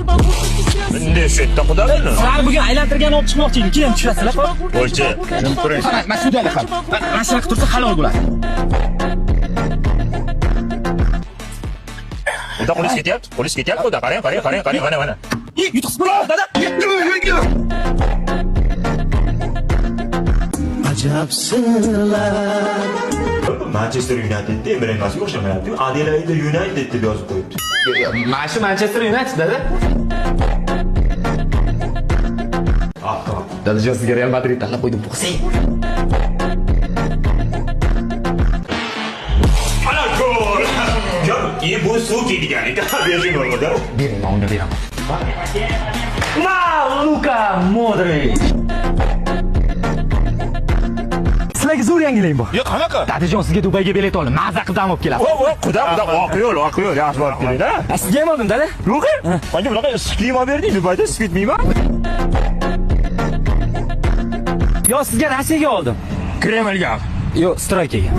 Bunday shu yerda qudalini. Sizlar bugun aylantirgan olib chiqmoqchi edim. Keyin tushirasizlar. Bo'ychi, nima turing? Mana shu joyda qol. Mana shunaqa tursa halol bo'ladi. Unda polis ketyapti. Polis ketyapti. Unda qarang, mana. Yutuqsiz bo'ladi, dada. Ajab sirlar. Manchester United'da Emre'ga o'xshamayapti. Adelaide United deb yozib qo'yibdi. Mana shu Manchester United dada. Dadajon sizga Real Madrid tanlab qo'ydim. To'xsang. Ana gol. Bu suv kelgan ekan. Berjin bo'lmadi. Bering, men unga beraman. Luka Modric. Sizlarga zo'r yangilik bor. Yo'q, qanaqa? Dadajon sizga Dubayga bilet oldim. Maza qilib olib kelasiz. Quda, voqea yo'l, yaxshi borib keling-da. Sizga ham oldim, dada. Yo'q. Menga bunaqa issiqlik olib berding, Dubayda issiq ketmayman. Yo, sizga Rossiyaga oldim. Kremlga. Yo, Strike'ga.